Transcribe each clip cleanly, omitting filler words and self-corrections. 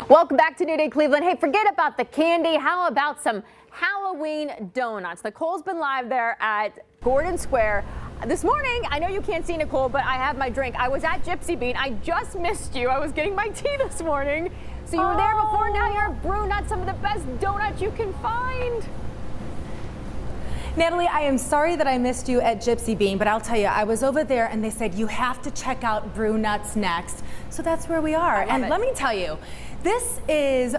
Welcome back to New Day Cleveland. Hey, forget about the candy. How about some Halloween donuts? Nicole's been live there at Gordon Square. This morning, I know you can't see Nicole, but I have my drink. I was at Gypsy Bean. I just missed you. I was getting my tea this morning. So you were there before, now you're at Brewnuts, some of the best donuts you can find. Natalie, I am sorry that I missed you at Gypsy Bean, but I'll tell you, I was over there and they said you have to check out Brewnuts next. So that's where we are. And let me tell you, this is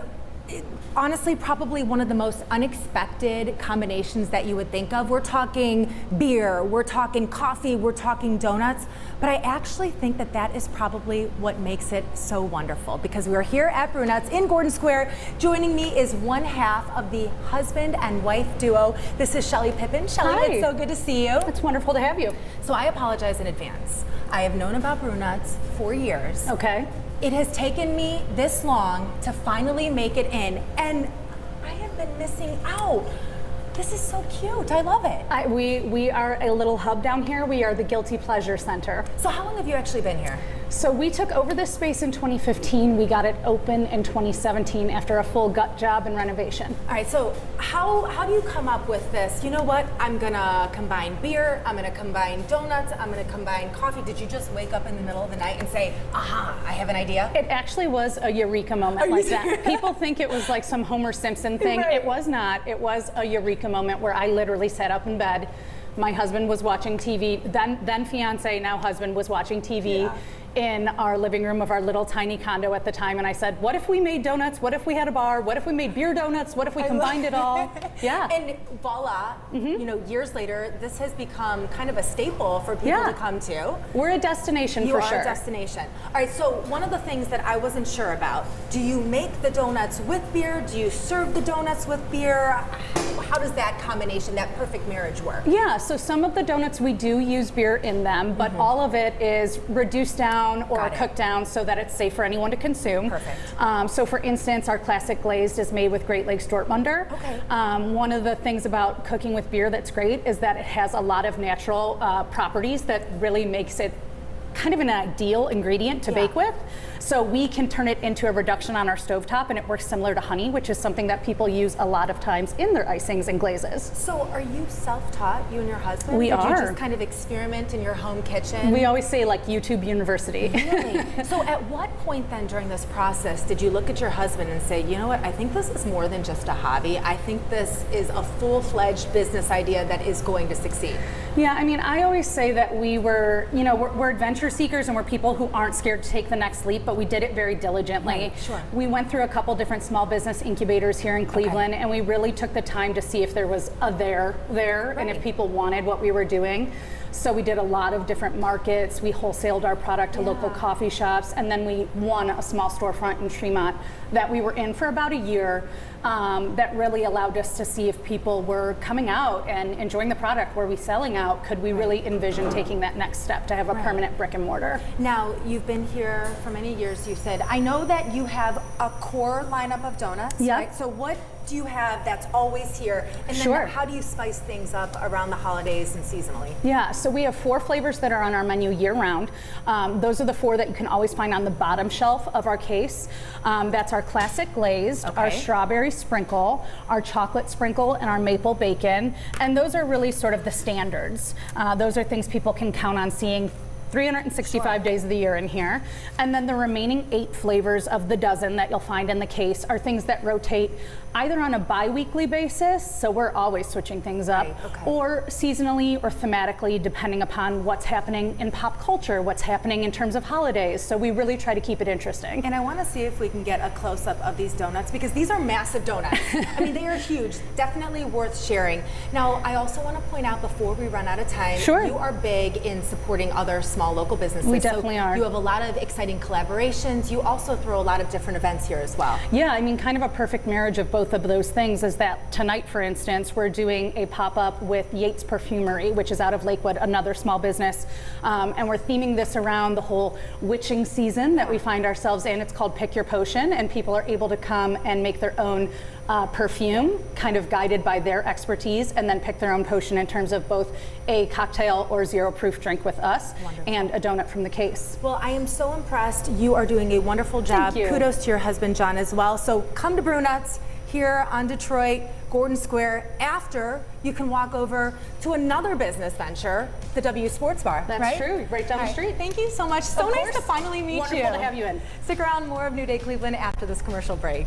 honestly probably one of the most unexpected combinations that you would think of. We're talking beer, we're talking coffee, we're talking donuts, but I actually think that that is probably what makes it so wonderful, because we're here at Brewnuts in Gordon Square. Joining me is one half of the husband and wife duo. This is Shelly Pippin. Shelly, Hi. it's so good to see you. It's wonderful to have you. So I apologize in advance. I have known about Brewnuts for years. Okay. It has taken me this long to finally make it in, and I have been missing out. This is so cute. I love it. We are a little hub down here. We are the Guilty Pleasure Center. So how long have you actually been here? So we took over this space in 2015. We got it open in 2017 after a full gut job and renovation. All right, so how do you come up with this? You know what? I'm gonna combine beer, I'm gonna combine donuts, I'm gonna combine coffee. Did you just wake up in the middle of the night and say, aha, I have an idea? It actually was a eureka moment like that. People think it was like some Homer Simpson thing. Right. It was not. It was a eureka moment where I literally sat up in bed. My husband was watching TV, then fiance, now husband, was watching TV in our living room of our little tiny condo at the time, and I said, what if we made donuts? What if we had a bar? What if we made beer donuts? What if we combined it all? Yeah. And voila, you know, years later, this has become kind of a staple for people to come to. We're a destination for sure. You are a destination. All right, so one of the things that I wasn't sure about, do you make the donuts with beer? Do you serve the donuts with beer? How does that combination, that perfect marriage work? Yeah, so some of the donuts we do use beer in them, but all of it is reduced down or cooked down so that it's safe for anyone to consume. Perfect. So for instance, our classic glazed is made with Great Lakes Dortmunder. Okay. One of the things about cooking with beer that's great is that it has a lot of natural properties that really makes it kind of an ideal ingredient to bake with. So we can turn it into a reduction on our stovetop, and it works similar to honey, which is something that people use a lot of times in their icings and glazes. So are you self-taught, you and your husband? We Did are. you just kind of experiment in your home kitchen? We always say like YouTube University. Really? So at what point then during this process did you look at your husband and say, you know what, I think this is more than just a hobby. I think this is a full-fledged business idea that is going to succeed? Yeah, I mean, I always say that we were, you know, we're adventure seekers and we're people who aren't scared to take the next leap, but we did it very diligently. Right, sure. We went through a couple different small business incubators here in Cleveland, and we really took the time to see if there was a there, and if people wanted what we were doing. So we did a lot of different markets. We wholesaled our product to local coffee shops, and then we won a small storefront in Tremont that we were in for about a year. That really allowed us to see if people were coming out and enjoying the product. Were we selling out? Could we really envision taking that next step to have a permanent brick and mortar? Now, you've been here for many years, you said. I know that you have a core lineup of donuts, right? So what do you have that's always here? And then how do you spice things up around the holidays and seasonally? Yeah, so we have 4 flavors that are on our menu year round. Those are the 4 that you can always find on the bottom shelf of our case. That's our classic glazed, our strawberry sprinkle, our chocolate sprinkle, and our maple bacon. And those are really sort of the standards. Those are things people can count on seeing 365 days of the year in here. And then the remaining 8 flavors of the dozen that you'll find in the case are things that rotate either on a bi-weekly basis, so we're always switching things up, or seasonally or thematically, depending upon what's happening in pop culture, what's happening in terms of holidays. So we really try to keep it interesting. And I want to see if we can get a close-up of these donuts, because these are massive donuts. I mean, they are huge, definitely worth sharing. Now, I also want to point out before we run out of time, you are big in supporting other small local businesses. We definitely are. You have a lot of exciting collaborations. You also throw a lot of different events here as well. Yeah, I mean, kind of a perfect marriage of both of those things is that tonight, for instance, we're doing a pop-up with Yates Perfumery, which is out of Lakewood, another small business. And we're theming this around the whole witching season that we find ourselves in. It's called Pick Your Potion, and people are able to come and make their own perfume, kind of guided by their expertise, and then pick their own potion in terms of both a cocktail or zero proof drink with us. Wonderful. And a donut from the case. Well, I am so impressed. You are doing a wonderful job. Thank you. Kudos to your husband, John, as well. So come to Brewnuts here on Detroit, Gordon Square. After, you can walk over to another business venture, the W Sports Bar. That's right? true, right down the street. Thank you so much. So Of nice to course. finally meet you. Wonderful to have you in. Stick around, more of New Day Cleveland after this commercial break.